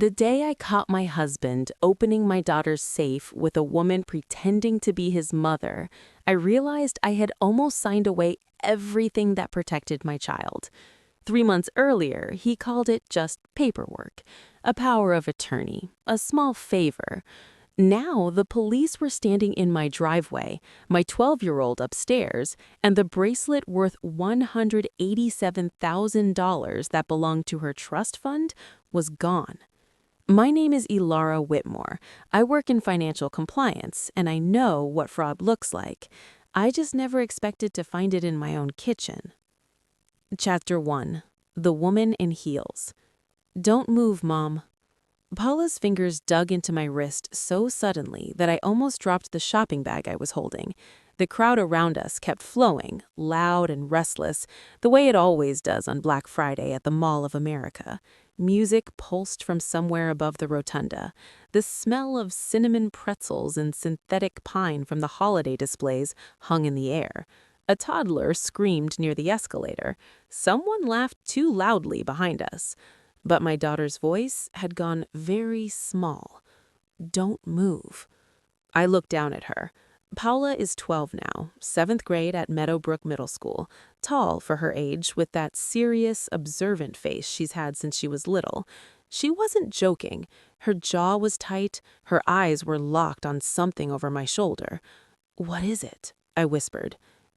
The day I caught my husband opening my daughter's safe with a woman pretending to be his mother, I realized I had almost signed away everything that protected my child. 3 months earlier, he called it just paperwork, a power of attorney, a small favor. Now, the police were standing in my driveway, my 12-year-old upstairs, and the bracelet worth $187,000 that belonged to her trust fund was gone. My name is Ilara Whitmore. I work in financial compliance, and I know what fraud looks like. I just never expected to find it in my own kitchen. Chapter 1. The Woman in Heels. Don't move, Mom. Paula's fingers dug into my wrist so suddenly that I almost dropped the shopping bag I was holding. The crowd around us kept flowing, loud and restless, the way it always does on Black Friday at the Mall of America. Music pulsed from somewhere above the rotunda. The smell of cinnamon pretzels and synthetic pine from the holiday displays hung in the air. A toddler screamed near the escalator. Someone laughed too loudly behind us. But my daughter's voice had gone very small. Don't move. I looked down at her. Paula is 12 now, 7th grade at Meadowbrook Middle School, tall for her age with that serious, observant face she's had since she was little. She wasn't joking. Her jaw was tight, her eyes were locked on something over my shoulder. "What is it?" I whispered.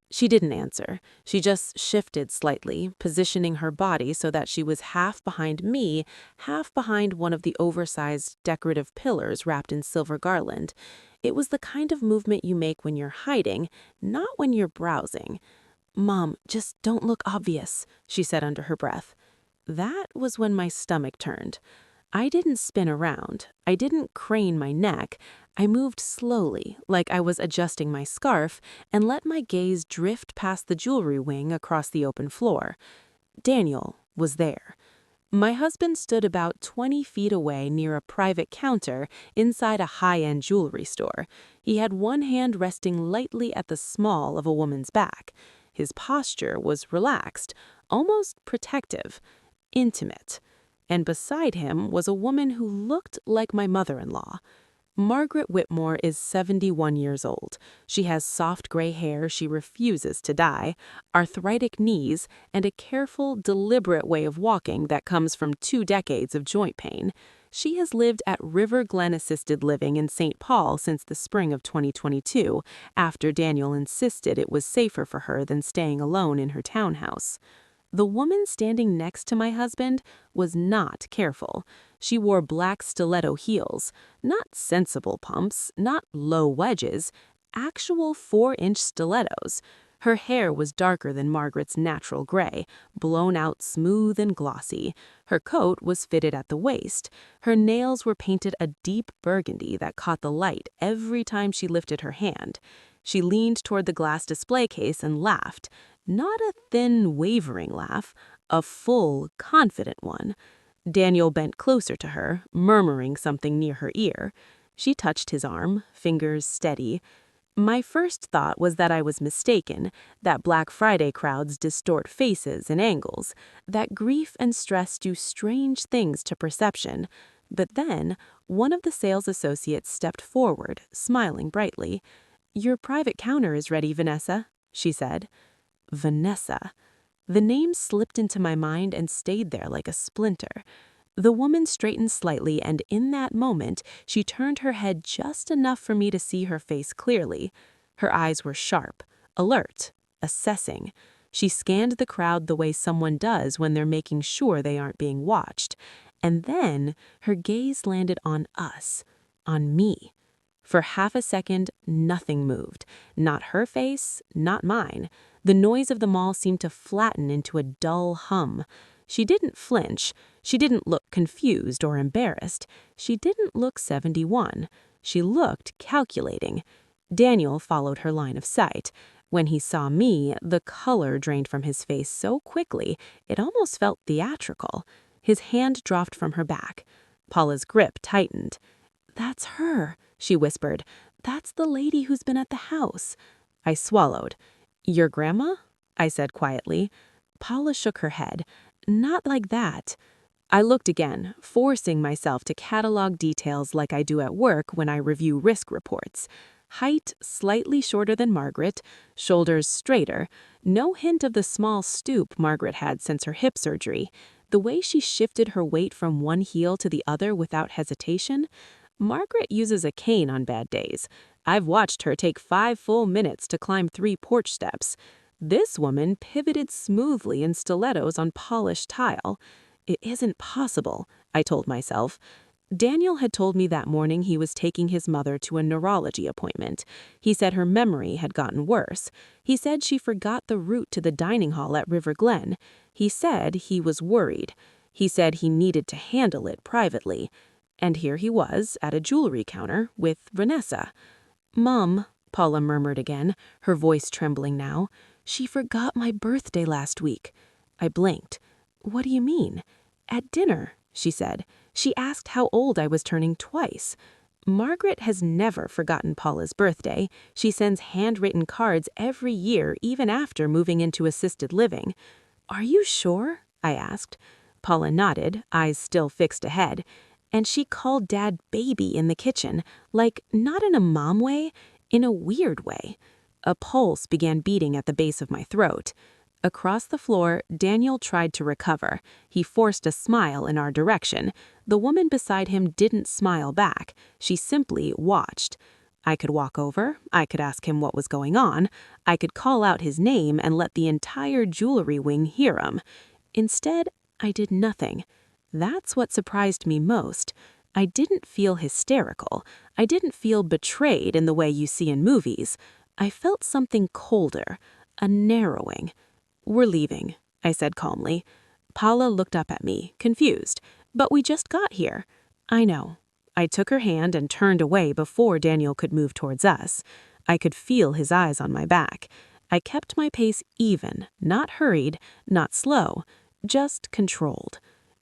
She didn't answer. She just shifted slightly, positioning her body so that she was half behind me, half behind one of the oversized decorative pillars wrapped in silver garland. It was the kind of movement you make when you're hiding, not when you're browsing. "Mom, just don't look obvious," she said under her breath. That was when my stomach turned. I didn't spin around. I didn't crane my neck. I moved slowly, like I was adjusting my scarf, and let my gaze drift past the jewelry wing across the open floor. Daniel was there. My husband stood about 20 feet away near a private counter inside a high-end jewelry store. He had one hand resting lightly at the small of a woman's back. His posture was relaxed, almost protective, intimate. And beside him was a woman who looked like my mother-in-law. Margaret Whitmore is 71 years old. She has soft gray hair she refuses to dye, arthritic knees, and a careful, deliberate way of walking that comes from 2 decades of joint pain. She has lived at River Glen Assisted Living in St. Paul since the spring of 2022, after Daniel insisted it was safer for her than staying alone in her townhouse. The woman standing next to my husband was not careful. She wore black stiletto heels, not sensible pumps, not low wedges, actual 4-inch stilettos. Her hair was darker than Margaret's natural gray, blown out smooth and glossy. Her coat was fitted at the waist. Her nails were painted a deep burgundy that caught the light every time she lifted her hand. She leaned toward the glass display case and laughed. Not a thin, wavering laugh, a full, confident one. Daniel bent closer to her, murmuring something near her ear. She touched his arm, fingers steady. My first thought was that I was mistaken, that Black Friday crowds distort faces and angles, that grief and stress do strange things to perception. But then, one of the sales associates stepped forward, smiling brightly. "Your private counter is ready, Vanessa," she said. Vanessa. The name slipped into my mind and stayed there like a splinter. The woman straightened slightly, and in that moment, she turned her head just enough for me to see her face clearly. Her eyes were sharp, alert, assessing. She scanned the crowd the way someone does when they're making sure they aren't being watched. And then her gaze landed on us, on me. For half a second, nothing moved. Not her face, not mine. The noise of the mall seemed to flatten into a dull hum. She didn't flinch. She didn't look confused or embarrassed. She didn't look 71. She looked calculating. Daniel followed her line of sight. When he saw me, the color drained from his face so quickly, it almost felt theatrical. His hand dropped from her back. Paula's grip tightened. "That's her," she whispered. "That's the lady who's been at the house." I swallowed. "Your grandma?" I said quietly. Paula shook her head. "Not like that." I looked again, forcing myself to catalog details like I do at work when I review risk reports. Height slightly shorter than Margaret, shoulders straighter, no hint of the small stoop Margaret had since her hip surgery. The way she shifted her weight from one heel to the other without hesitation. Margaret uses a cane on bad days. I've watched her take 5 full minutes to climb 3 porch steps. This woman pivoted smoothly in stilettos on polished tile. It isn't possible, I told myself. Daniel had told me that morning he was taking his mother to a neurology appointment. He said her memory had gotten worse. He said she forgot the route to the dining hall at River Glen. He said he was worried. He said he needed to handle it privately. And here he was, at a jewelry counter, with Vanessa. "Mom," Paula murmured again, her voice trembling now, "she forgot my birthday last week." I blinked. "What do you mean?" "At dinner," she said. "She asked how old I was turning twice." Margaret has never forgotten Paula's birthday. She sends handwritten cards every year, even after moving into assisted living. "Are you sure?" I asked. Paula nodded, eyes still fixed ahead. And she called Dad baby in the kitchen, like not in a mom way, in a weird way. A pulse began beating at the base of my throat. Across the floor, Daniel tried to recover. He forced a smile in our direction. The woman beside him didn't smile back. She simply watched. I could walk over. I could ask him what was going on. I could call out his name and let the entire jewelry wing hear him. Instead, I did nothing. That's what surprised me most. I didn't feel hysterical. I didn't feel betrayed in the way you see in movies. I felt something colder, a narrowing. "We're leaving," I said calmly. Paula looked up at me, confused. "But we just got here." "I know." I took her hand and turned away before Daniel could move towards us. I could feel his eyes on my back. I kept my pace even, not hurried, not slow, just controlled.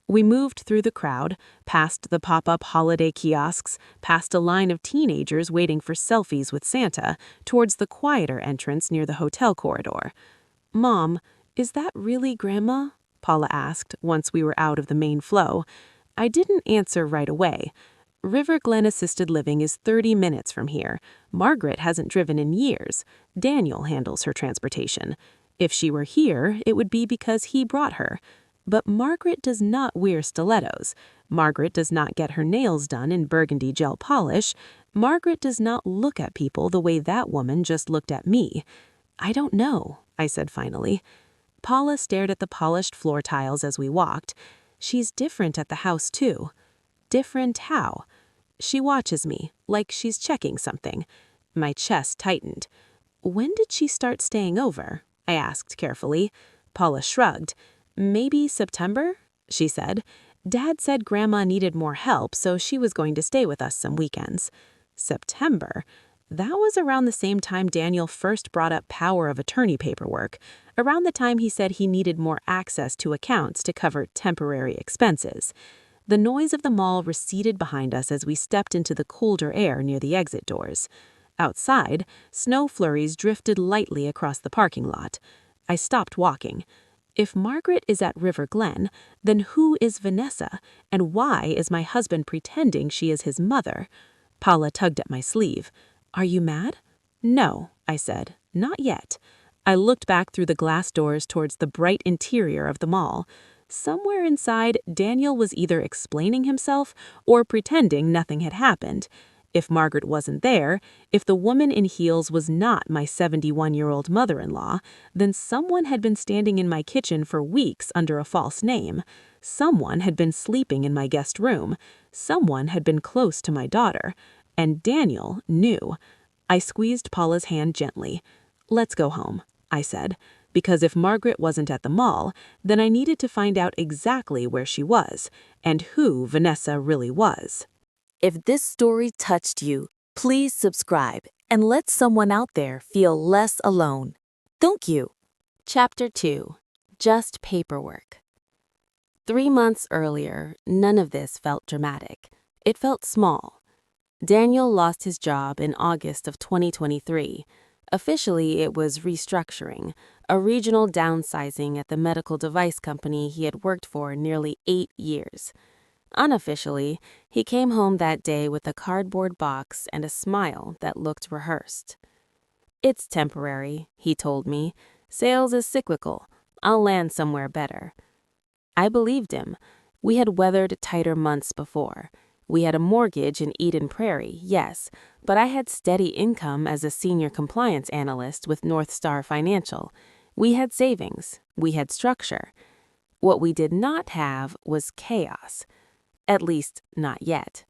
We moved through the crowd, past the pop-up holiday kiosks, past a line of teenagers waiting for selfies with Santa, towards the quieter entrance near the hotel corridor. "Mom, is that really Grandma?" Paula asked once we were out of the main flow. I didn't answer right away. River Glen Assisted Living is 30 minutes from here. Margaret hasn't driven in years. Daniel handles her transportation. If she were here, it would be because he brought her. But Margaret does not wear stilettos. Margaret does not get her nails done in burgundy gel polish. Margaret does not look at people the way that woman just looked at me. "I don't know," I said finally. Paula stared at the polished floor tiles as we walked. "She's different at the house, too." "Different how?" She watches me, like she's checking something. My chest tightened. "When did she start staying over?" I asked carefully. Paula shrugged. "Maybe September," she said. "Dad said Grandma needed more help, so she was going to stay with us some weekends." September? That was around the same time Daniel first brought up power of attorney paperwork, around the time he said he needed more access to accounts to cover temporary expenses. The noise of the mall receded behind us as we stepped into the colder air near the exit doors. Outside, snow flurries drifted lightly across the parking lot. I stopped walking. If Margaret is at River Glen, then who is Vanessa, and why is my husband pretending she is his mother? Paula tugged at my sleeve. "Are you mad?" "No," I said, "not yet." I looked back through the glass doors towards the bright interior of the mall. Somewhere inside, Daniel was either explaining himself or pretending nothing had happened. If Margaret wasn't there, if the woman in heels was not my 71-year-old mother-in-law, then someone had been standing in my kitchen for weeks under a false name. Someone had been sleeping in my guest room. Someone had been close to my daughter. And Daniel knew. I squeezed Paula's hand gently. "Let's go home," I said, because if Margaret wasn't at the mall, then I needed to find out exactly where she was and who Vanessa really was. If this story touched you, please subscribe and let someone out there feel less alone. Thank you. Chapter 2. Just Paperwork. 3 months earlier, none of this felt dramatic. It felt small. Daniel lost his job in August of 2023. Officially, it was restructuring, a regional downsizing at the medical device company he had worked for nearly 8 years. Unofficially, he came home that day with a cardboard box and a smile that looked rehearsed. "It's temporary," he told me. "Sales is cyclical. I'll land somewhere better." I believed him. We had weathered tighter months before. We had a mortgage in Eden Prairie, yes, but I had steady income as a senior compliance analyst with North Star Financial. We had savings. We had structure. What we did not have was chaos. At least, not yet.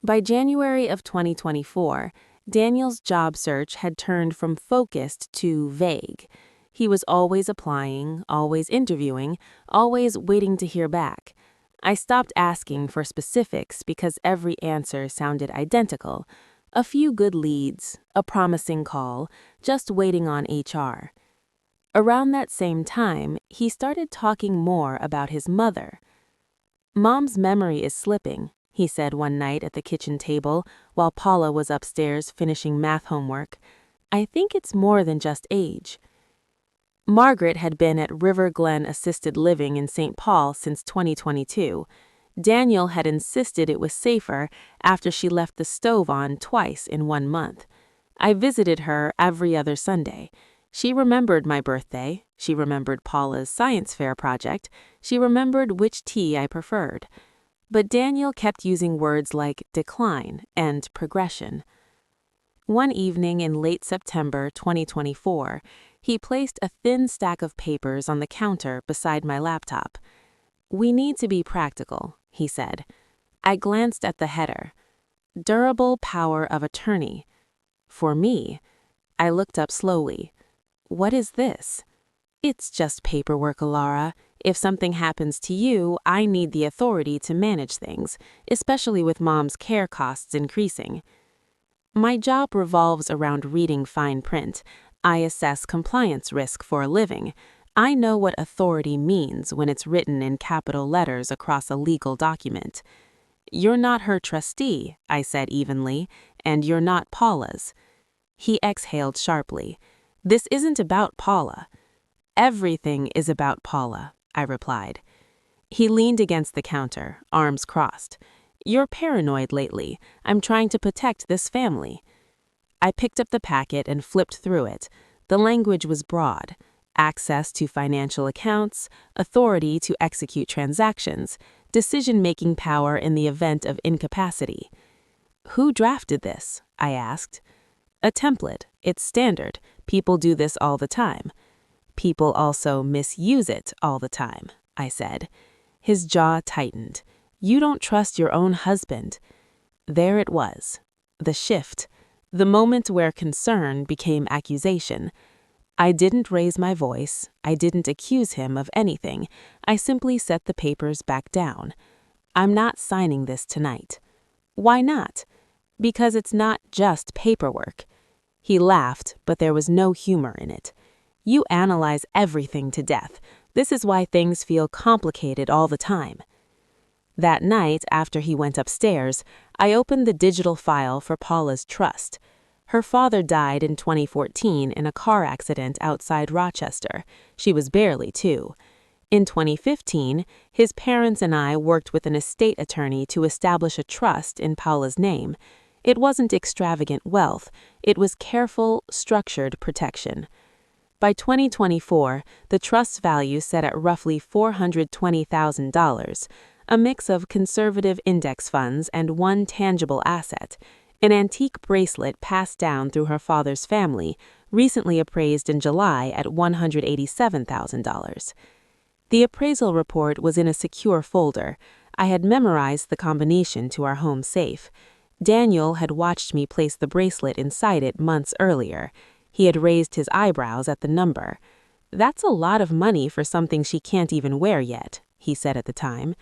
By January of 2024, Daniel's job search had turned from focused to vague. He was always applying, always interviewing, always waiting to hear back. I stopped asking for specifics because every answer sounded identical. A few good leads, a promising call, just waiting on HR. Around that same time, he started talking more about his mother. "Mom's memory is slipping," he said one night at the kitchen table while Paula was upstairs finishing math homework. "I think it's more than just age." Margaret had been at River Glen Assisted Living in St. Paul since 2022. Daniel had insisted it was safer after she left the stove on twice in 1 month. I visited her every other Sunday. She remembered my birthday. She remembered Paula's science fair project. She remembered which tea I preferred. But Daniel kept using words like decline and progression. One evening in late September 2024, he placed a thin stack of papers on the counter beside my laptop. "We need to be practical," he said. I glanced at the header. Durable power of attorney. For me. I looked up slowly. "What is this?" "It's just paperwork, Alara. If something happens to you, I need the authority to manage things, especially with Mom's care costs increasing." My job revolves around reading fine print. I assess compliance risk for a living. I know what authority means when it's written in capital letters across a legal document. "You're not her trustee," I said evenly, "and you're not Paula's." He exhaled sharply. "This isn't about Paula." "Everything is about Paula," I replied. He leaned against the counter, arms crossed. "You're paranoid lately. I'm trying to protect this family." I picked up the packet and flipped through it. The language was broad. Access to financial accounts, authority to execute transactions, decision-making power in the event of incapacity. "Who drafted this?" I asked. "A template. It's standard. People do this all the time." "People also misuse it all the time," I said. His jaw tightened. "You don't trust your own husband." There it was. The shift. The moment where concern became accusation. I didn't raise my voice. I didn't accuse him of anything. I simply set the papers back down. "I'm not signing this tonight." "Why not?" "Because it's not just paperwork." He laughed, but there was no humor in it. "You analyze everything to death. This is why things feel complicated all the time." That night, after he went upstairs, I opened the digital file for Paula's trust. Her father died in 2014 in a car accident outside Rochester. She was barely 2. In 2015, his parents and I worked with an estate attorney to establish a trust in Paula's name. It wasn't extravagant wealth. It was careful, structured protection. By 2024, the trust's value set at roughly $420,000, a mix of conservative index funds and one tangible asset, an antique bracelet passed down through her father's family, recently appraised in July at $187,000. The appraisal report was in a secure folder. I had memorized the combination to our home safe. Daniel had watched me place the bracelet inside it months earlier. He had raised his eyebrows at the number. "That's a lot of money for something she can't even wear yet," he said at the time.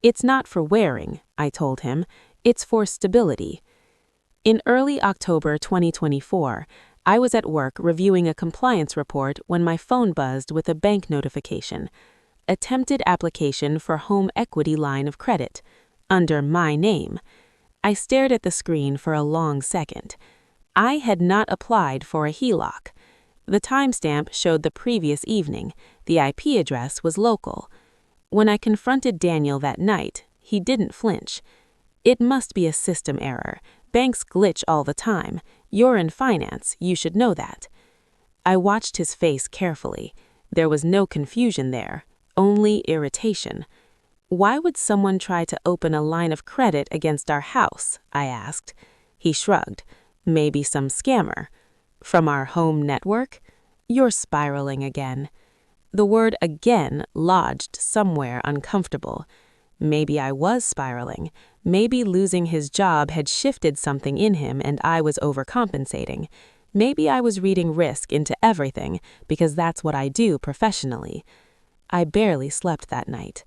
"It's not for wearing," I told him. "It's for stability." In early October 2024, I was at work reviewing a compliance report when my phone buzzed with a bank notification. Attempted application for home equity line of credit, under my name. I stared at the screen for a long second. I had not applied for a HELOC. The timestamp showed the previous evening. The IP address was local. When I confronted Daniel that night, he didn't flinch. It must be a system error. Banks glitch all the time. You're in finance, you should know that. I watched his face carefully. There was no confusion there, only irritation. Why would someone try to open a line of credit against our house? I asked. He shrugged. Maybe some scammer. From our home network? You're spiraling again. The word again lodged somewhere uncomfortable. Maybe I was spiraling. Maybe losing his job had shifted something in him and I was overcompensating. Maybe I was reading risk into everything because that's what I do professionally. I barely slept that night.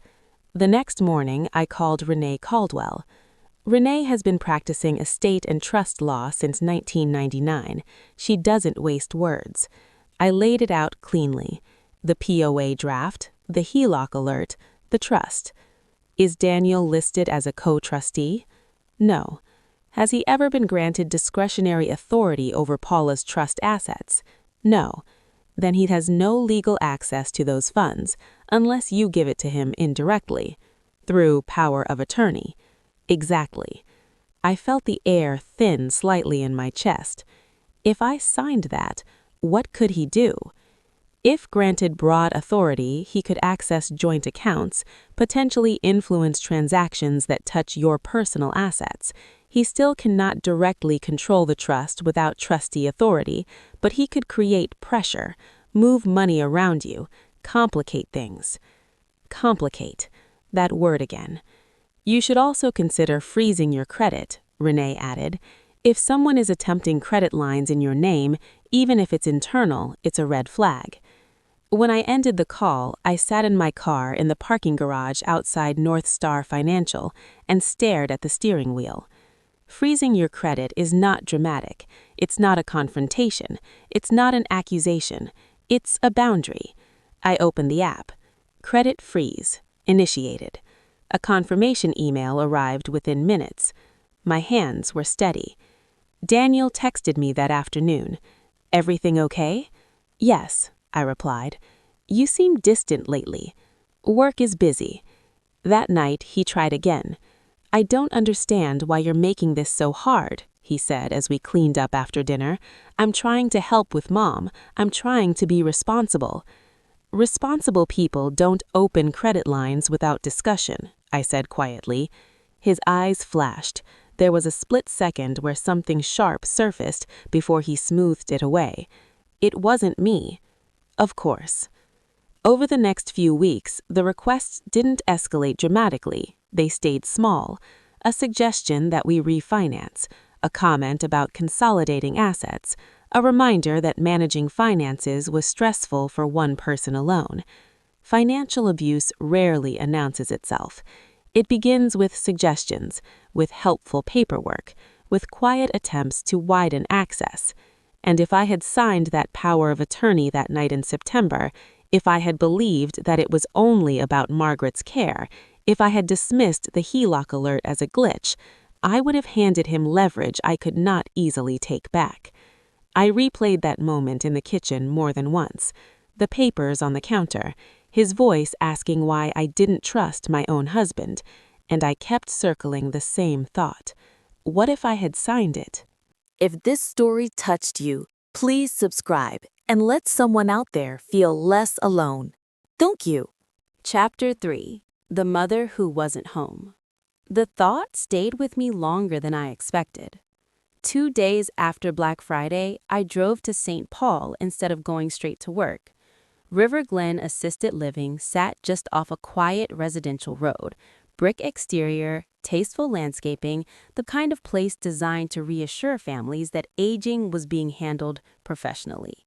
The next morning, I called Renee Caldwell. Renee has been practicing estate and trust law since 1999. She doesn't waste words. I laid it out cleanly. The POA draft, the HELOC alert, the trust. Is Daniel listed as a co-trustee? No. Has he ever been granted discretionary authority over Paula's trust assets? No. Then he has no legal access to those funds, unless you give it to him indirectly, through power of attorney. Exactly. I felt the air thin slightly in my chest. If I signed that, what could he do? If granted broad authority, he could access joint accounts, potentially influence transactions that touch your personal assets. He still cannot directly control the trust without trustee authority, but he could create pressure, move money around you, complicate things. Complicate. That word again. You should also consider freezing your credit, Renee added. If someone is attempting credit lines in your name, even if it's internal, it's a red flag. When I ended the call, I sat in my car in the parking garage outside North Star Financial and stared at the steering wheel. Freezing your credit is not dramatic. It's not a confrontation. It's not an accusation. It's a boundary. I opened the app. Credit freeze. Initiated. A confirmation email arrived within minutes. My hands were steady. Daniel texted me that afternoon. Everything okay? Yes, I replied. You seem distant lately. Work is busy. That night, he tried again. I don't understand why you're making this so hard, he said as we cleaned up after dinner. I'm trying to help with Mom. I'm trying to be responsible. Responsible people don't open credit lines without discussion, I said quietly. His eyes flashed. There was a split second where something sharp surfaced before he smoothed it away. It wasn't me. Of course. Over the next few weeks, the requests didn't escalate dramatically. They stayed small. A suggestion that we refinance, a comment about consolidating assets, a reminder that managing finances was stressful for one person alone. Financial abuse rarely announces itself. It begins with suggestions, with helpful paperwork, with quiet attempts to widen access. And if I had signed that power of attorney that night in September, if I had believed that it was only about Margaret's care, if I had dismissed the HELOC alert as a glitch, I would have handed him leverage I could not easily take back. I replayed that moment in the kitchen more than once. The papers on the counter, his voice asking why I didn't trust my own husband, and I kept circling the same thought. What if I had signed it? If this story touched you, please subscribe and let someone out there feel less alone. Thank you. Chapter 3. The Mother Who Wasn't Home. The thought stayed with me longer than I expected. 2 days after Black Friday, I drove to St. Paul instead of going straight to work. River Glen Assisted Living sat just off a quiet residential road. Brick exterior, tasteful landscaping, the kind of place designed to reassure families that aging was being handled professionally.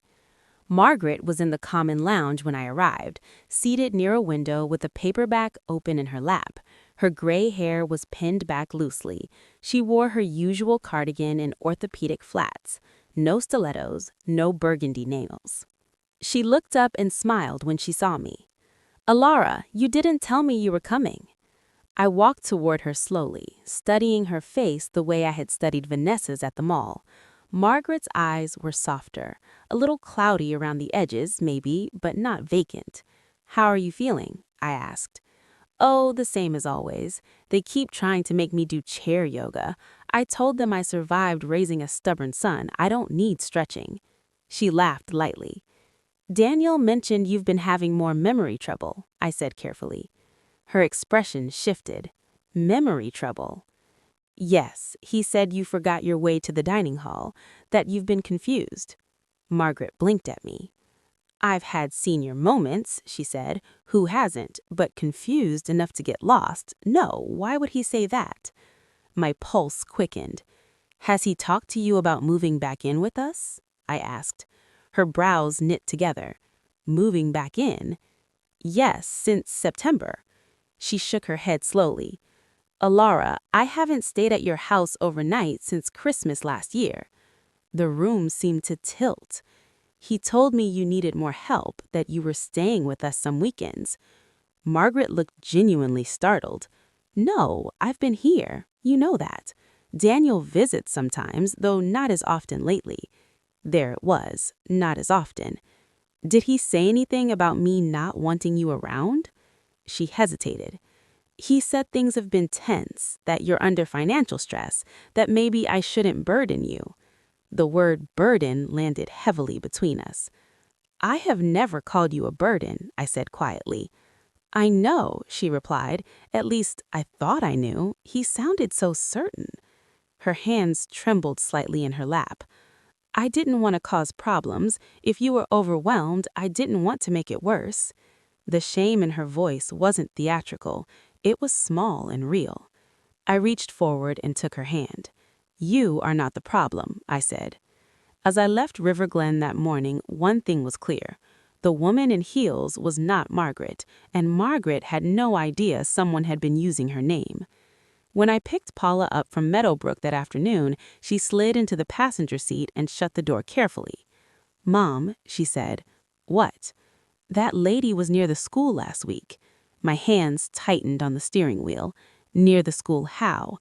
Margaret was in the common lounge when I arrived, seated near a window with a paperback open in her lap. Her gray hair was pinned back loosely. She wore her usual cardigan in orthopedic flats. No stilettos, no burgundy nails. She looked up and smiled when she saw me. "Alara, you didn't tell me you were coming." I walked toward her slowly, studying her face the way I had studied Vanessa's at the mall. Margaret's eyes were softer, a little cloudy around the edges, maybe, but not vacant. "How are you feeling?" I asked. "Oh, the same as always. They keep trying to make me do chair yoga. I told them I survived raising a stubborn son. I don't need stretching." She laughed lightly. "Daniel mentioned you've been having more memory trouble," I said carefully. Her expression shifted. "Memory trouble?" "Yes, he said you forgot your way to the dining hall, that you've been confused." Margaret blinked at me. "I've had senior moments," she said. "Who hasn't? But confused enough to get lost? No, why would he say that?" My pulse quickened. "Has he talked to you about moving back in with us?" I asked. Her brows knit together. "Moving back in?" "Yes, since September." She shook her head slowly. "Alara, I haven't stayed at your house overnight since Christmas last year." The room seemed to tilt. "He told me you needed more help, that you were staying with us some weekends." Margaret looked genuinely startled. "No, I've been here. You know that. Daniel visits sometimes, though not as often lately." There it was, not as often. "Did he say anything about me not wanting you around?" She hesitated. "He said things have been tense, that you're under financial stress, that maybe I shouldn't burden you." The word burden landed heavily between us. "I have never called you a burden," I said quietly. "I know," she replied. "At least, I thought I knew. He sounded so certain." Her hands trembled slightly in her lap. "I didn't want to cause problems. If you were overwhelmed, I didn't want to make it worse." The shame in her voice wasn't theatrical. It was small and real. I reached forward and took her hand. "You are not the problem," I said. As I left River Glen that morning, one thing was clear. The woman in heels was not Margaret, and Margaret had no idea someone had been using her name. When I picked Paula up from Meadowbrook that afternoon, she slid into the passenger seat and shut the door carefully. "Mom," she said. "What?" "That lady was near the school last week." My hands tightened on the steering wheel. "Near the school how?"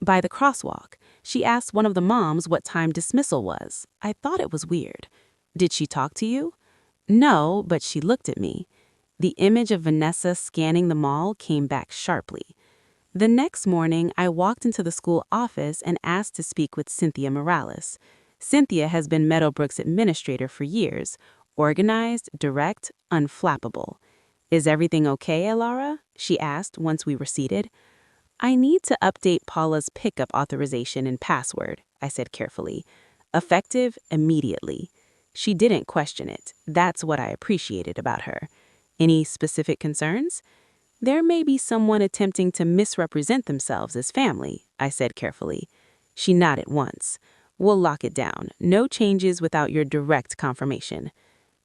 "By the crosswalk. She asked one of the moms what time dismissal was. I thought it was weird." "Did she talk to you?" "No, but she looked at me." The image of Vanessa scanning the mall came back sharply. The next morning, I walked into the school office and asked to speak with Cynthia Morales. Cynthia has been Meadowbrook's administrator for years. Organized, direct, unflappable. "Is everything okay, Alara?" she asked once we were seated. "I need to update Paula's pickup authorization and password," I said carefully. "Effective immediately." She didn't question it. That's what I appreciated about her. "Any specific concerns?" "There may be someone attempting to misrepresent themselves as family," I said carefully. She nodded once. "We'll lock it down. No changes without your direct confirmation."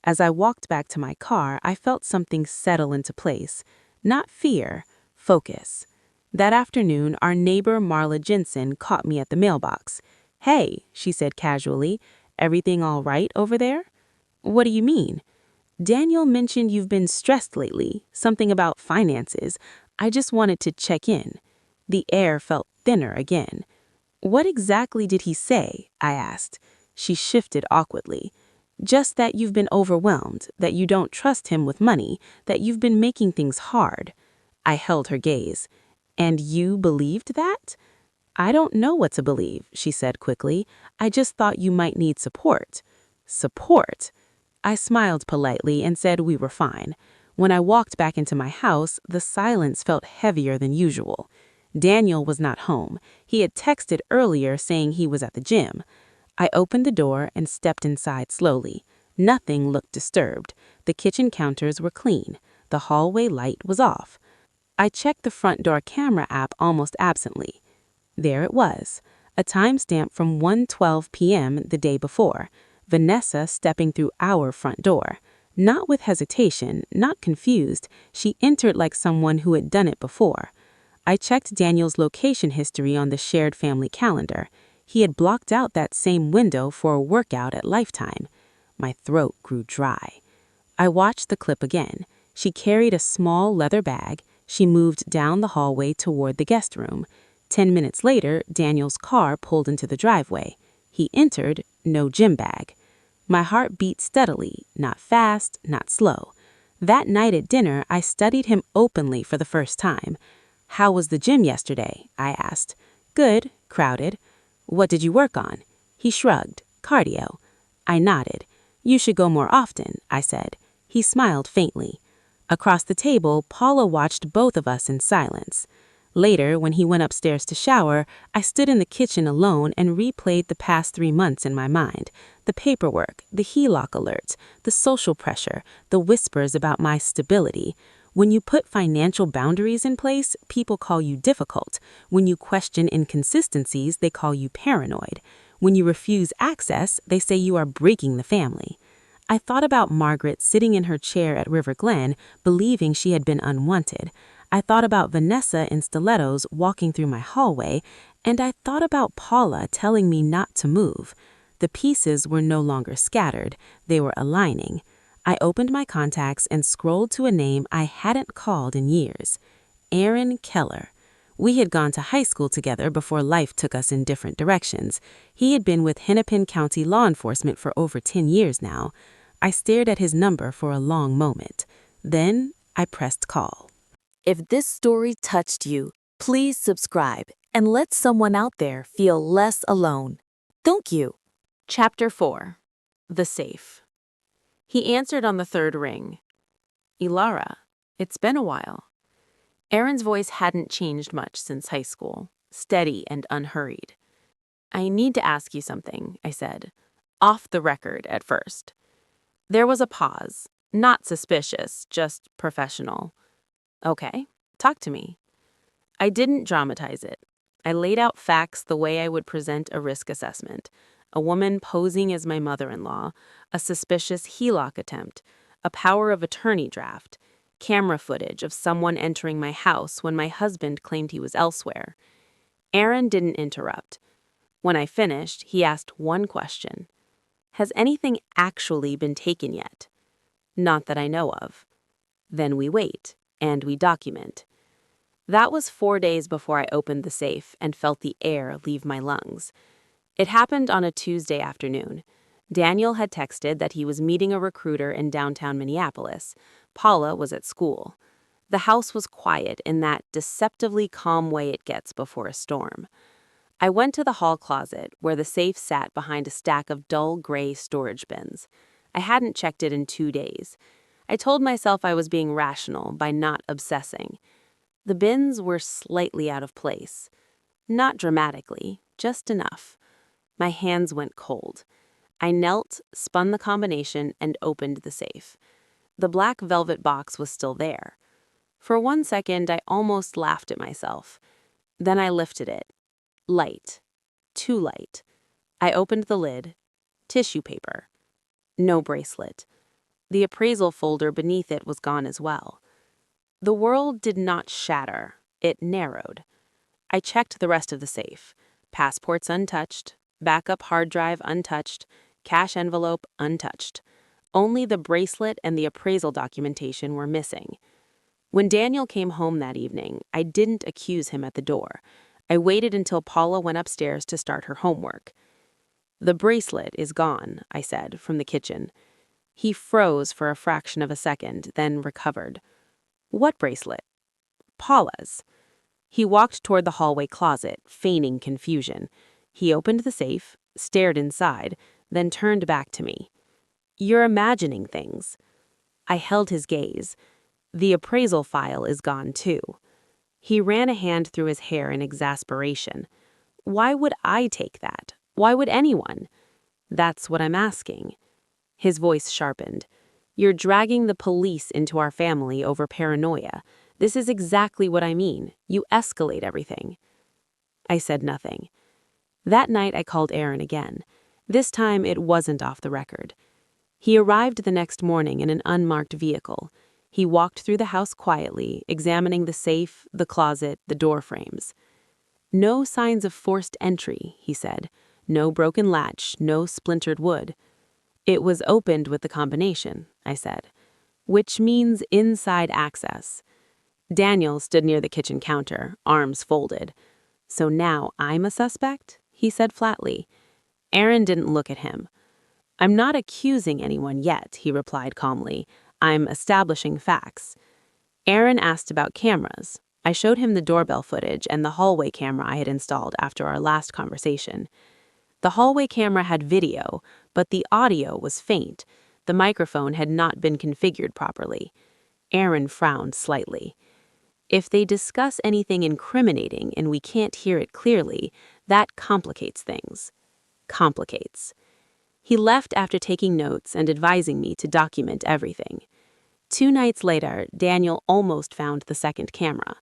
As I walked back to my car, I felt something settle into place. Not fear, focus. That afternoon, our neighbor Marla Jensen caught me at the mailbox. "Hey," she said casually, "everything all right over there?" "What do you mean?" "Daniel mentioned you've been stressed lately, something about finances. I just wanted to check in." The air felt thinner again. "What exactly did he say?" I asked. She shifted awkwardly. "Just that you've been overwhelmed, that you don't trust him with money, that you've been making things hard." I held her gaze. "And you believed that?" "I don't know what to believe," she said quickly. "I just thought you might need support." "Support?" I smiled politely and said we were fine. When I walked back into my house, the silence felt heavier than usual. Daniel was not home. He had texted earlier saying he was at the gym. I opened the door and stepped inside slowly. Nothing looked disturbed. The kitchen counters were clean. The hallway light was off. I checked the front door camera app almost absently. There it was, a timestamp from 1:12 p.m. the day before. Vanessa stepping through our front door. Not with hesitation, not confused. She entered like someone who had done it before. I checked Daniel's location history on the shared family calendar. He had blocked out that same window for a workout at Lifetime. My throat grew dry. I watched the clip again. She carried a small leather bag. She moved down the hallway toward the guest room. 10 minutes later, Daniel's car pulled into the driveway. He entered, no gym bag. My heart beat steadily, not fast, not slow. That night at dinner, I studied him openly for the first time. "How was the gym yesterday?" I asked. "Good, crowded." "What did you work on?" He shrugged. "Cardio." I nodded. "You should go more often," I said. He smiled faintly. Across the table, Paula watched both of us in silence. Later, when he went upstairs to shower, I stood in the kitchen alone and replayed the past 3 months in my mind. The paperwork, the HELOC alerts, the social pressure, the whispers about my stability. When you put financial boundaries in place, people call you difficult. When you question inconsistencies, they call you paranoid. When you refuse access, they say you are breaking the family. I thought about Margaret sitting in her chair at River Glen, believing she had been unwanted. I thought about Vanessa in stilettos walking through my hallway, and I thought about Paula telling me not to move. The pieces were no longer scattered, they were aligning. I opened my contacts and scrolled to a name I hadn't called in years. Aaron Keller. We had gone to high school together before life took us in different directions. He had been with Hennepin County law enforcement for over 10 years now. I stared at his number for a long moment. Then I pressed call. If this story touched you, please subscribe and let someone out there feel less alone. Thank you. Chapter 4. The Safe. He answered on the third ring. "Ilara, it's been a while." Aaron's voice hadn't changed much since high school, steady and unhurried. "I need to ask you something," I said, off the record at first. There was a pause, not suspicious, just professional. "Okay, talk to me." I didn't dramatize it. I laid out facts the way I would present a risk assessment. A woman posing as my mother-in-law, a suspicious HELOC attempt, a power of attorney draft, camera footage of someone entering my house when my husband claimed he was elsewhere. Aaron didn't interrupt. When I finished, he asked one question. "Has anything actually been taken yet?" "Not that I know of." Then we wait, and we document. That was 4 days before I opened the safe and felt the air leave my lungs. It happened on a Tuesday afternoon. Daniel had texted that he was meeting a recruiter in downtown Minneapolis. Paula was at school. The house was quiet in that deceptively calm way it gets before a storm. I went to the hall closet, where the safe sat behind a stack of dull gray storage bins. I hadn't checked it in 2 days. I told myself I was being rational by not obsessing. The bins were slightly out of place. Not dramatically, just enough. My hands went cold. I knelt, spun the combination, and opened the safe. The black velvet box was still there. For 1 second, I almost laughed at myself. Then I lifted it. Light. Too light. I opened the lid. Tissue paper. No bracelet. The appraisal folder beneath it was gone as well. The world did not shatter. It narrowed. I checked the rest of the safe. Passports untouched. Backup hard drive untouched. Cash envelope untouched. Only the bracelet and the appraisal documentation were missing. When Daniel came home that evening, I didn't accuse him at the door. I waited until Paula went upstairs to start her homework. "The bracelet is gone," I said, from the kitchen. He froze for a fraction of a second, then recovered. "What bracelet?" "Paula's." He walked toward the hallway closet, feigning confusion. He opened the safe, stared inside, then turned back to me. "You're imagining things." I held his gaze. "The appraisal file is gone too." He ran a hand through his hair in exasperation. "Why would I take that? Why would anyone?" "That's what I'm asking." His voice sharpened. "You're dragging the police into our family over paranoia. This is exactly what I mean. You escalate everything." I said nothing. That night I called Aaron again. This time it wasn't off the record. He arrived the next morning in an unmarked vehicle. He walked through the house quietly, examining the safe, the closet, the door frames. "No signs of forced entry," he said. "No broken latch, no splintered wood." "It was opened with the combination," I said, "which means inside access." Daniel stood near the kitchen counter, arms folded. "So now I'm a suspect?" he said flatly. Aaron didn't look at him. "I'm not accusing anyone yet," he replied calmly. "I'm establishing facts." Aaron asked about cameras. I showed him the doorbell footage and the hallway camera I had installed after our last conversation. The hallway camera had video, but the audio was faint. The microphone had not been configured properly. Aaron frowned slightly. "If they discuss anything incriminating and we can't hear it clearly, that complicates things." Complicates. He left after taking notes and advising me to document everything. 2 nights later, Daniel almost found the second camera.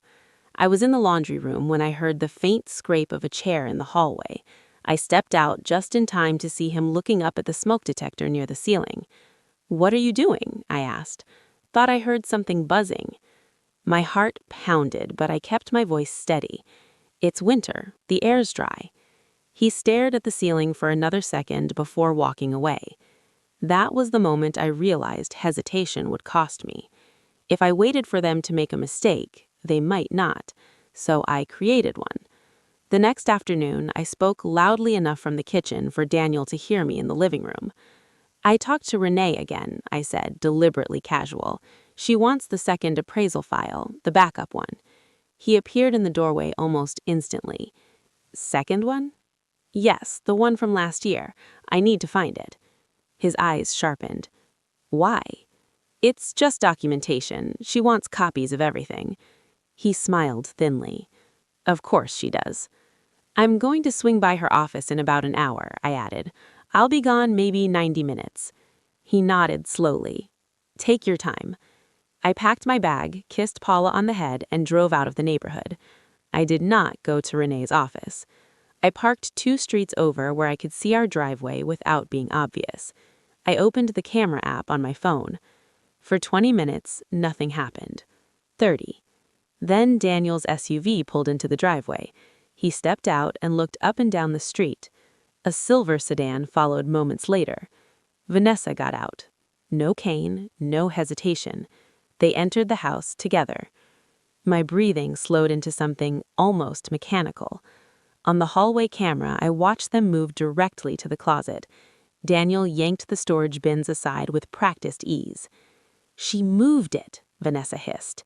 I was in the laundry room when I heard the faint scrape of a chair in the hallway. I stepped out just in time to see him looking up at the smoke detector near the ceiling. "What are you doing?" I asked. "Thought I heard something buzzing." My heart pounded, but I kept my voice steady. "It's winter. The air's dry." He stared at the ceiling for another second before walking away. That was the moment I realized hesitation would cost me. If I waited for them to make a mistake, they might not, so I created one. The next afternoon, I spoke loudly enough from the kitchen for Daniel to hear me in the living room. "I talked to Renee again," I said, deliberately casual. "She wants the second appraisal file, the backup one." He appeared in the doorway almost instantly. "Second one?" "Yes, the one from last year. I need to find it." His eyes sharpened. "Why?" "It's just documentation. She wants copies of everything." He smiled thinly. "Of course she does." "I'm going to swing by her office in about an hour," I added. "I'll be gone maybe 90 minutes. He nodded slowly. "Take your time." I packed my bag, kissed Paula on the head, and drove out of the neighborhood. I did not go to Renee's office. I parked 2 streets over where I could see our driveway without being obvious. I opened the camera app on my phone. For 20 minutes, nothing happened. 30. Then Daniel's SUV pulled into the driveway. He stepped out and looked up and down the street. A silver sedan followed moments later. Vanessa got out. No cane, no hesitation. They entered the house together. My breathing slowed into something almost mechanical. On the hallway camera, I watched them move directly to the closet. Daniel yanked the storage bins aside with practiced ease. "She moved it," Vanessa hissed.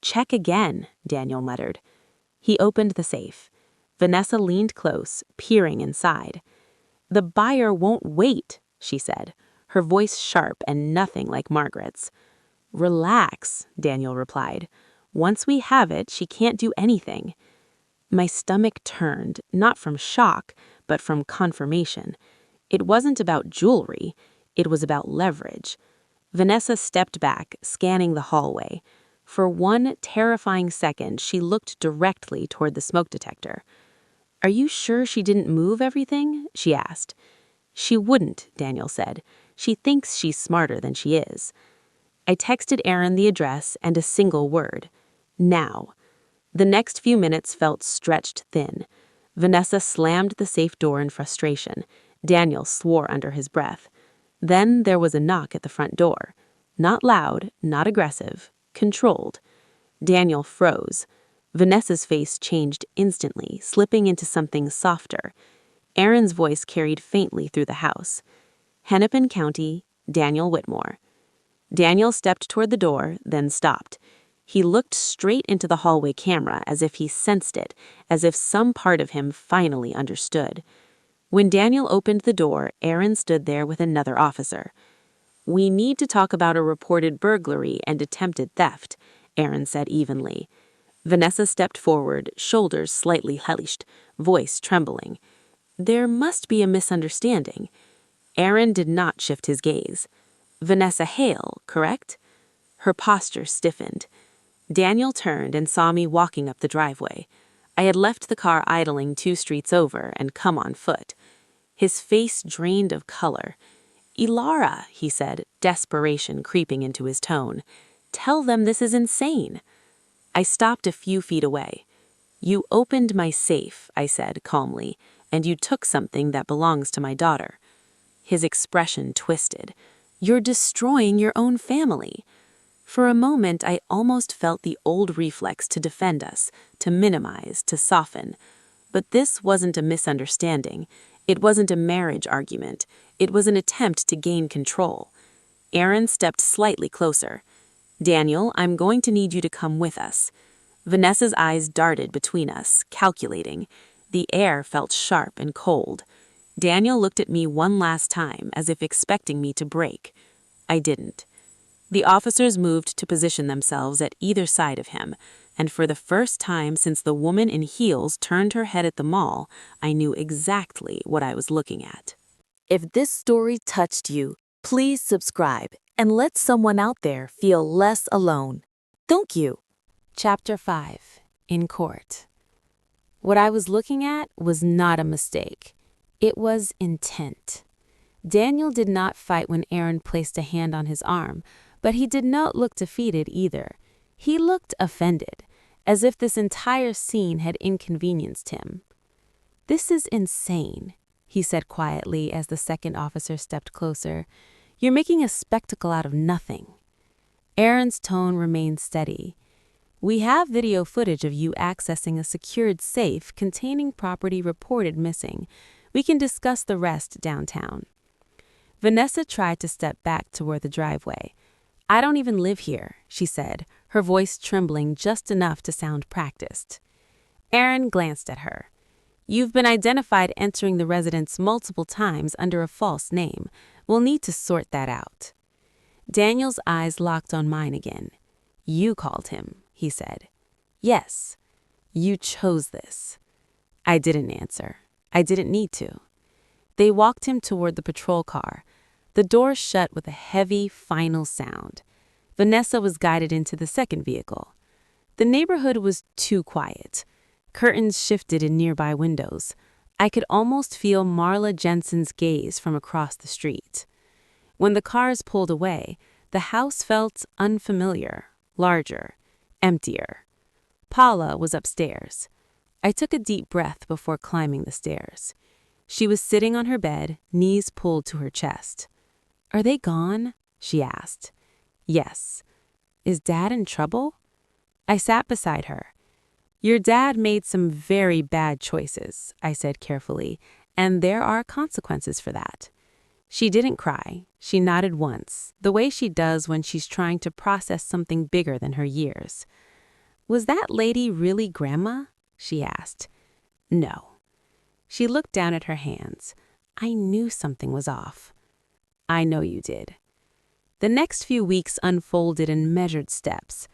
"Check again," Daniel muttered. He opened the safe. Vanessa leaned close, peering inside. "The buyer won't wait," she said, her voice sharp and nothing like Margaret's. "Relax," Daniel replied. "Once we have it, she can't do anything." My stomach turned, not from shock, but from confirmation. It wasn't about jewelry. It was about leverage. Vanessa stepped back, scanning the hallway. For one terrifying second, she looked directly toward the smoke detector. "Are you sure she didn't move everything?" she asked. "She wouldn't," Daniel said. "She thinks she's smarter than she is." I texted Aaron the address and a single word. "Now." The next few minutes felt stretched thin. Vanessa slammed the safe door in frustration. Daniel swore under his breath. Then there was a knock at the front door. Not loud, not aggressive, controlled. Daniel froze. Vanessa's face changed instantly, slipping into something softer. Aaron's voice carried faintly through the house. "Hennepin County, Daniel Whitmore." Daniel stepped toward the door, then stopped. He looked straight into the hallway camera as if he sensed it, as if some part of him finally understood. When Daniel opened the door, Aaron stood there with another officer. "We need to talk about a reported burglary and attempted theft," Aaron said evenly. Vanessa stepped forward, shoulders slightly hunched, voice trembling. "There must be a misunderstanding." Aaron did not shift his gaze. "Vanessa Hale, correct?" Her posture stiffened. Daniel turned and saw me walking up the driveway. I had left the car idling 2 streets over and come on foot. His face drained of color. "Ilara," he said, desperation creeping into his tone. "Tell them this is insane." I stopped a few feet away. "You opened my safe," I said calmly, "and you took something that belongs to my daughter." His expression twisted. "You're destroying your own family." For a moment, I almost felt the old reflex to defend us, to minimize, to soften. But this wasn't a misunderstanding. It wasn't a marriage argument. It was an attempt to gain control. Aaron stepped slightly closer. "Daniel, I'm going to need you to come with us." Vanessa's eyes darted between us, calculating. The air felt sharp and cold. Daniel looked at me one last time, as if expecting me to break. I didn't. The officers moved to position themselves at either side of him, and for the first time since the woman in heels turned her head at the mall, I knew exactly what I was looking at. If this story touched you, please subscribe and let someone out there feel less alone. Thank you. Chapter 5. In Court. What I was looking at was not a mistake. It was intent. Daniel did not fight when Aaron placed a hand on his arm, but he did not look defeated either. He looked offended, as if this entire scene had inconvenienced him. "This is insane," he said quietly as the second officer stepped closer. "You're making a spectacle out of nothing." Aaron's tone remained steady. "We have video footage of you accessing a secured safe containing property reported missing. We can discuss the rest downtown." Vanessa tried to step back toward the driveway. "I don't even live here," she said, her voice trembling just enough to sound practiced. Aaron glanced at her. "You've been identified entering the residence multiple times under a false name. We'll need to sort that out." Daniel's eyes locked on mine again. "You called him," he said. "Yes. You chose this." I didn't answer. I didn't need to. They walked him toward the patrol car. The door shut with a heavy, final sound. Vanessa was guided into the second vehicle. The neighborhood was too quiet. Curtains shifted in nearby windows. I could almost feel Marla Jensen's gaze from across the street. When the cars pulled away, the house felt unfamiliar, larger, emptier. Paula was upstairs. I took a deep breath before climbing the stairs. She was sitting on her bed, knees pulled to her chest. "Are they gone?" she asked. "Yes." "Is Dad in trouble?" I sat beside her. "Your dad made some very bad choices," I said carefully, "and there are consequences for that." She didn't cry. She nodded once, the way she does when she's trying to process something bigger than her years. "Was that lady really Grandma?" she asked. "No." She looked down at her hands. I knew something was off. "I know you did." The next few weeks unfolded in measured steps.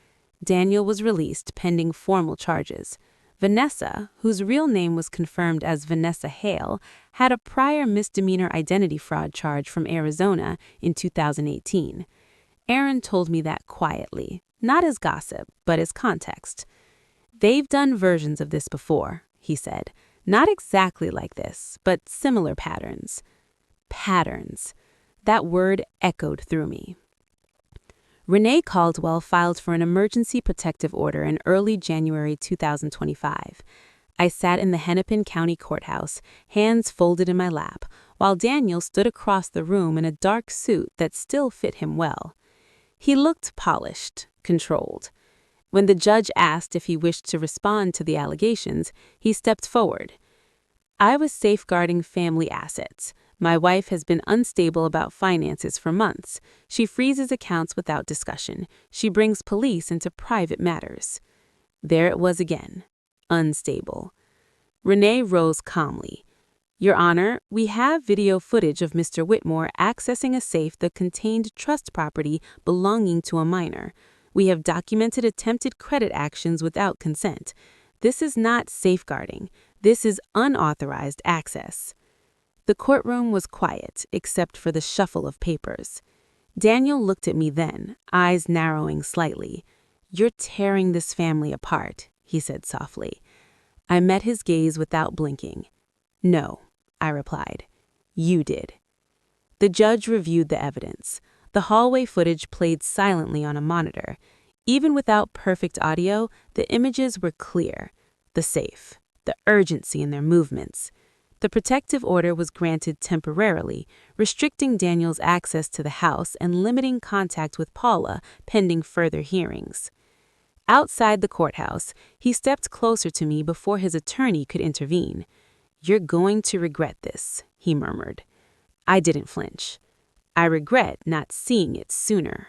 Daniel was released pending formal charges. Vanessa, whose real name was confirmed as Vanessa Hale, had a prior misdemeanor identity fraud charge from Arizona in 2018. Aaron told me that quietly, not as gossip, but as context. "They've done versions of this before," he said. "Not exactly like this, but similar patterns." Patterns. That word echoed through me. Renee Caldwell filed for an emergency protective order in early January 2025. I sat in the Hennepin County Courthouse, hands folded in my lap, while Daniel stood across the room in a dark suit that still fit him well. He looked polished, controlled. When the judge asked if he wished to respond to the allegations, he stepped forward. "I was safeguarding family assets. My wife has been unstable about finances for months. She freezes accounts without discussion. She brings police into private matters." There it was again. Unstable. Renee rose calmly. "Your Honor, we have video footage of Mr. Whitmore accessing a safe that contained trust property belonging to a minor. We have documented attempted credit actions without consent. This is not safeguarding. This is unauthorized access." The courtroom was quiet, except for the shuffle of papers. Daniel looked at me then, eyes narrowing slightly. "You're tearing this family apart," he said softly. I met his gaze without blinking. "No," I replied. "You did." The judge reviewed the evidence. The hallway footage played silently on a monitor. Even without perfect audio, the images were clear. The safe, the urgency in their movements. The protective order was granted temporarily, restricting Daniel's access to the house and limiting contact with Paula pending further hearings. Outside the courthouse, he stepped closer to me before his attorney could intervene. "You're going to regret this," he murmured. I didn't flinch. "I regret not seeing it sooner."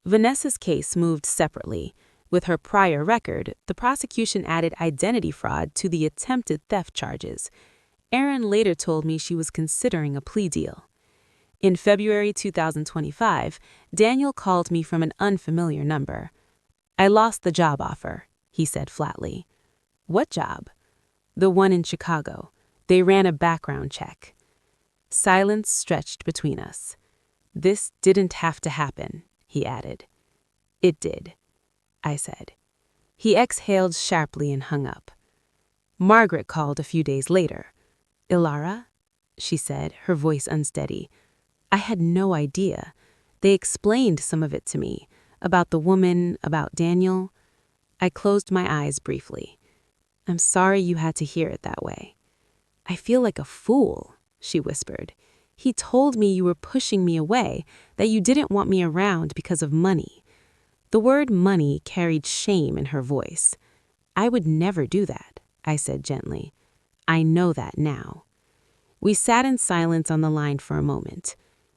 Vanessa's case moved separately. With her prior record, the prosecution added identity fraud to the attempted theft charges. Erin later told me she was considering a plea deal. In February 2025, Daniel called me from an unfamiliar number. "I lost the job offer," he said flatly. "What job?" "The one in Chicago. They ran a background check." Silence stretched between us. "This didn't have to happen," he added. "It did," I said. He exhaled sharply and hung up. Margaret called a few days later. "Ilara?" she said, her voice unsteady. I had no idea. They explained some of it to me, about the woman, about Daniel. I closed my eyes briefly. "I'm sorry you had to hear it that way." "I feel like a fool," she whispered. "He told me you were pushing me away, that you didn't want me around because of money." The word money carried shame in her voice. "I would never do that," I said gently. "I know that now." We sat in silence on the line for a moment.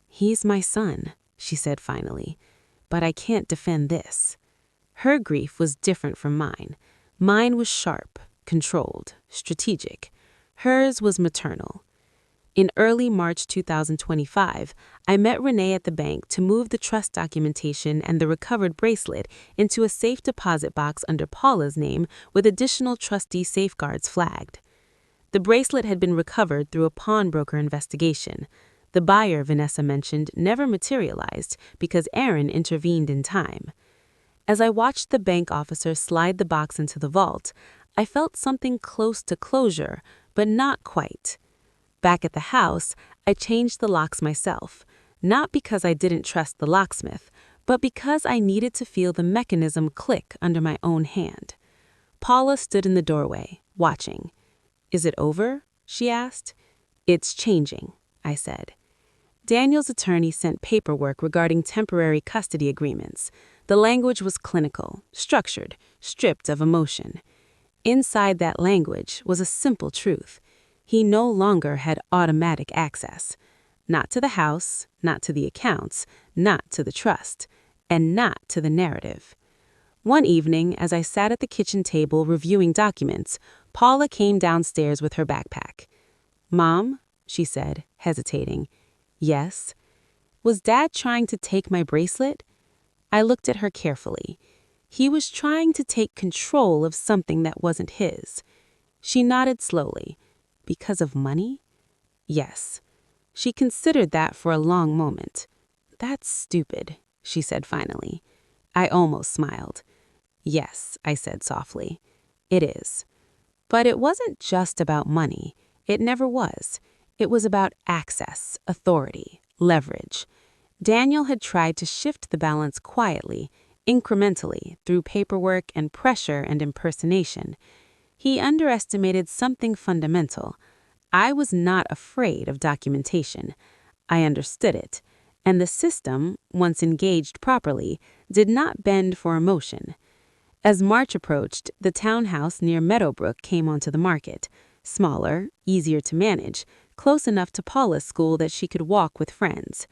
"He's my son," she said finally, "but I can't defend this." Her grief was different from mine. Mine was sharp, controlled, strategic. Hers was maternal. In early March 2025, I met Renee at the bank to move the trust documentation and the recovered bracelet into a safe deposit box under Paula's name with additional trustee safeguards flagged. The bracelet had been recovered through a pawnbroker investigation. The buyer Vanessa mentioned never materialized because Erin intervened in time. As I watched the bank officer slide the box into the vault, I felt something close to closure, but not quite. Back at the house, I changed the locks myself, not because I didn't trust the locksmith, but because I needed to feel the mechanism click under my own hand. Paula stood in the doorway, watching. "Is it over?" she asked. "It's changing," I said. Daniel's attorney sent paperwork regarding temporary custody agreements. The language was clinical, structured, stripped of emotion. Inside that language was a simple truth. He no longer had automatic access. Not to the house, not to the accounts, not to the trust, and not to the narrative. One evening, as I sat at the kitchen table reviewing documents, Paula came downstairs with her backpack. "Mom," she said, hesitating. "Yes." "Was Dad trying to take my bracelet?" I looked at her carefully. He was trying to take control of something that wasn't his. She nodded slowly. "Because of money?" "Yes." She considered that for a long moment. "That's stupid," she said finally. I almost smiled. "Yes," I said softly. "It is." But it wasn't just about money. It never was. It was about access, authority, leverage. Daniel had tried to shift the balance quietly, incrementally, through paperwork and pressure and impersonation. He underestimated something fundamental. I was not afraid of documentation. I understood it. And the system, once engaged properly, did not bend for emotion. As March approached, the townhouse near Meadowbrook came onto the market. Smaller, easier to manage, close enough to Paula's school that she could walk with friends.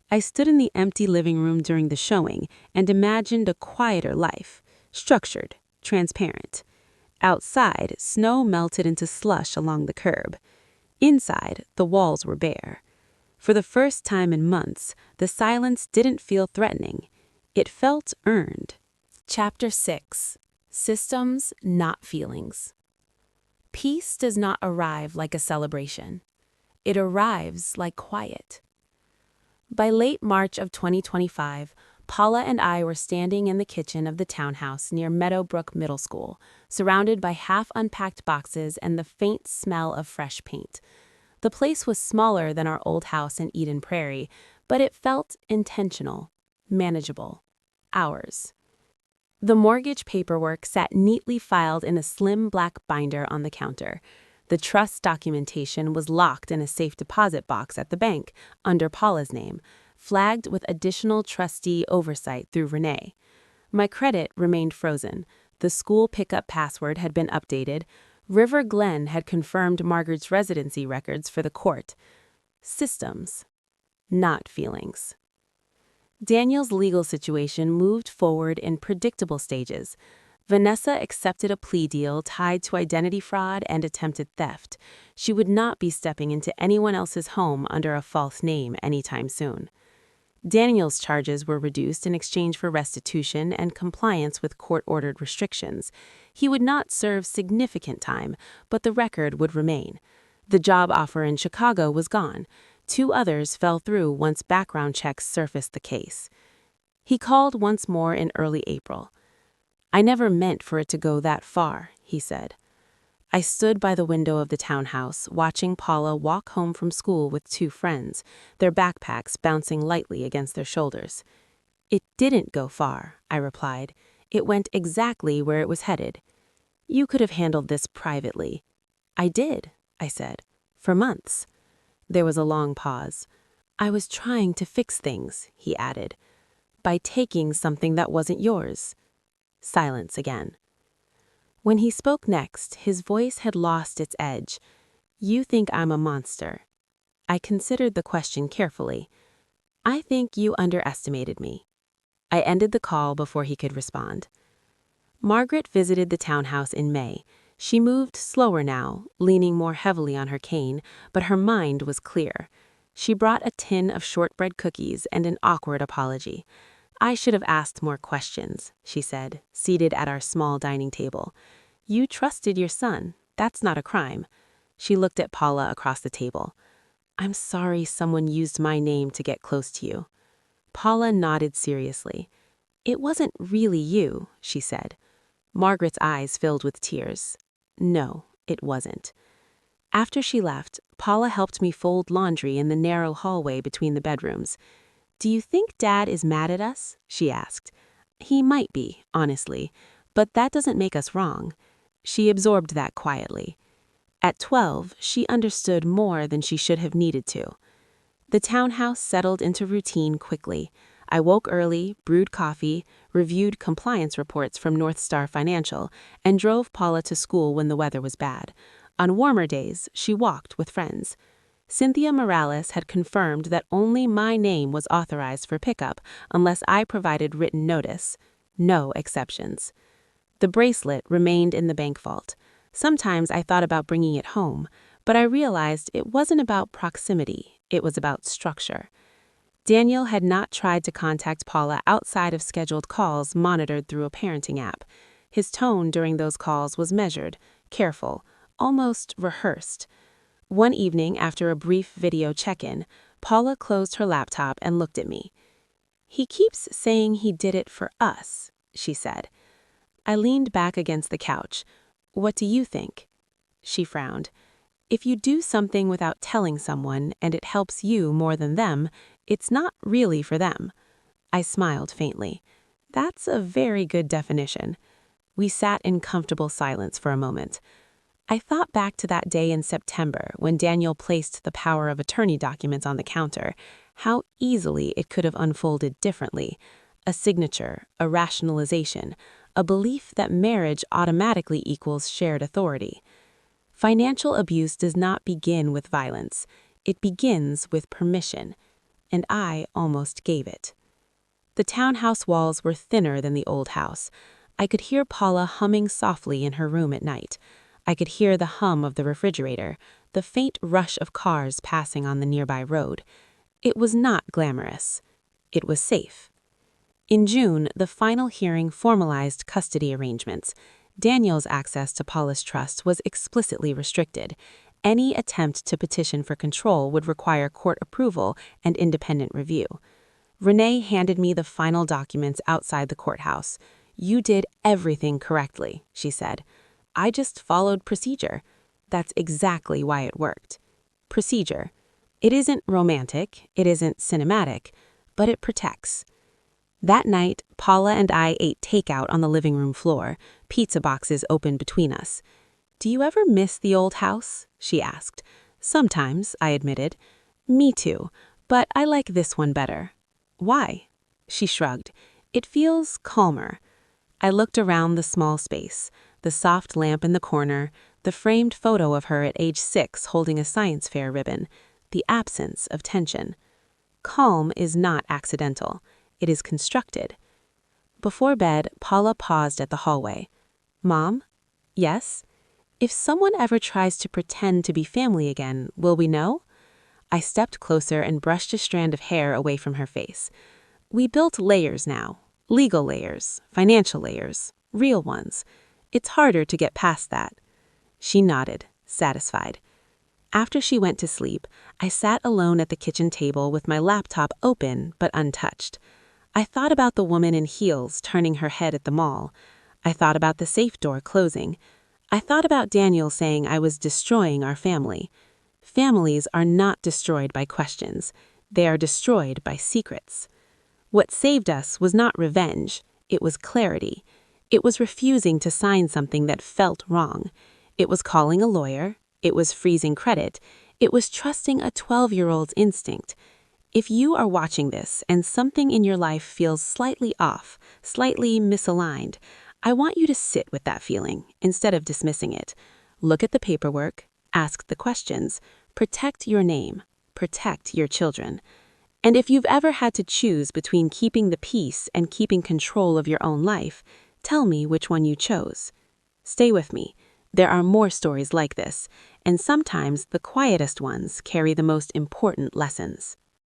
I stood in the empty living room during the showing and imagined a quieter life, structured, transparent. Outside, snow melted into slush along the curb. Inside, the walls were bare. For the first time in months, the silence didn't feel threatening. It felt earned. Chapter 6. Systems, Not Feelings. Peace does not arrive like a celebration. It arrives like quiet. By late March of 2025, Paula and I were standing in the kitchen of the townhouse near Meadowbrook Middle School, surrounded by half-unpacked boxes and the faint smell of fresh paint. The place was smaller than our old house in Eden Prairie, but it felt intentional, manageable, ours. The mortgage paperwork sat neatly filed in a slim black binder on the counter. The trust documentation was locked in a safe deposit box at the bank, under Paula's name, flagged with additional trustee oversight through Renee. My credit remained frozen. The school pickup password had been updated. River Glen had confirmed Margaret's residency records for the court. Systems, not feelings. Daniel's legal situation moved forward in predictable stages. Vanessa accepted a plea deal tied to identity fraud and attempted theft. She would not be stepping into anyone else's home under a false name anytime soon. Daniel's charges were reduced in exchange for restitution and compliance with court-ordered restrictions. He would not serve significant time, but the record would remain. The job offer in Chicago was gone. 2 others fell through once background checks surfaced the case. He called once more in early April. "I never meant for it to go that far," he said. I stood by the window of the townhouse, watching Paula walk home from school with 2 friends, their backpacks bouncing lightly against their shoulders. "It didn't go far," I replied. "It went exactly where it was headed. You could have handled this privately." "I did," I said, "for months." There was a long pause. "I was trying to fix things," he added, "by taking something that wasn't yours." Silence again. When he spoke next, his voice had lost its edge. "You think I'm a monster." I considered the question carefully. "I think you underestimated me." I ended the call before he could respond. Margaret visited the townhouse in May. She moved slower now, leaning more heavily on her cane, but her mind was clear. She brought a tin of shortbread cookies and an awkward apology. "I should have asked more questions," she said, seated at our small dining table. "You trusted your son. That's not a crime." She looked at Paula across the table. "I'm sorry someone used my name to get close to you." Paula nodded seriously. "It wasn't really you," she said. Margaret's eyes filled with tears. "No, it wasn't." After she left, Paula helped me fold laundry in the narrow hallway between the bedrooms. "Do you think Dad is mad at us?" she asked. "He might be, honestly, but that doesn't make us wrong." She absorbed that quietly. At 12, she understood more than she should have needed to. The townhouse settled into routine quickly. I woke early, brewed coffee, reviewed compliance reports from North Star Financial, and drove Paula to school when the weather was bad. On warmer days, she walked with friends. Cynthia Morales had confirmed that only my name was authorized for pickup unless I provided written notice. No exceptions. The bracelet remained in the bank vault. Sometimes I thought about bringing it home, but I realized it wasn't about proximity, it was about structure. Daniel had not tried to contact Paula outside of scheduled calls monitored through a parenting app. His tone during those calls was measured, careful, almost rehearsed. One evening, after a brief video check-in, Paula closed her laptop and looked at me. "He keeps saying he did it for us," she said. I leaned back against the couch. "What do you think?" She frowned. "If you do something without telling someone and it helps you more than them, it's not really for them." I smiled faintly. "That's a very good definition." We sat in comfortable silence for a moment. I thought back to that day in September when Daniel placed the power of attorney documents on the counter, how easily it could have unfolded differently. A signature, a rationalization, a belief that marriage automatically equals shared authority. Financial abuse does not begin with violence. It begins with permission, and I almost gave it. The townhouse walls were thinner than the old house. I could hear Paula humming softly in her room at night. I could hear the hum of the refrigerator, the faint rush of cars passing on the nearby road. It was not glamorous. It was safe. In June, the final hearing formalized custody arrangements. Daniel's access to Paula's trust was explicitly restricted. Any attempt to petition for control would require court approval and independent review. Renee handed me the final documents outside the courthouse. "You did everything correctly," she said. "I just followed procedure." That's exactly why it worked. Procedure. It isn't romantic, it isn't cinematic, but it protects. That night, Paula and I ate takeout on the living room floor, pizza boxes open between us. "Do you ever miss the old house?" she asked. "Sometimes," I admitted. "Me too, but I like this one better." "Why?" She shrugged. "It feels calmer." I looked around the small space, the soft lamp in the corner, The framed photo of her at age 6 holding a science fair ribbon. The absence of tension. Calm is not accidental. It is constructed. Before bed, Paula paused at the hallway. Mom? Yes? If someone ever tries to pretend to be family again, will we know? I stepped closer and brushed a strand of hair away from her face. We built layers now. Legal layers, financial layers, real ones. It's harder to get past that. She nodded, satisfied. After she went to sleep, I sat alone at the kitchen table with my laptop open but untouched. I thought about the woman in heels turning her head at the mall. I thought about the safe door closing. I thought about Daniel saying I was destroying our family. Families are not destroyed by questions. They are destroyed by secrets. What saved us was not revenge. It was clarity. It was refusing to sign something that felt wrong. It was calling a lawyer. It was freezing credit. It was trusting a 12-year-old's instinct. If you are watching this and something in your life feels slightly off, slightly misaligned, I want you to sit with that feeling instead of dismissing it. Look at the paperwork, ask the questions, protect your name, protect your children. And if you've ever had to choose between keeping the peace and keeping control of your own life, tell me which one you chose. Stay with me. There are more stories like this, and sometimes the quietest ones carry the most important lessons.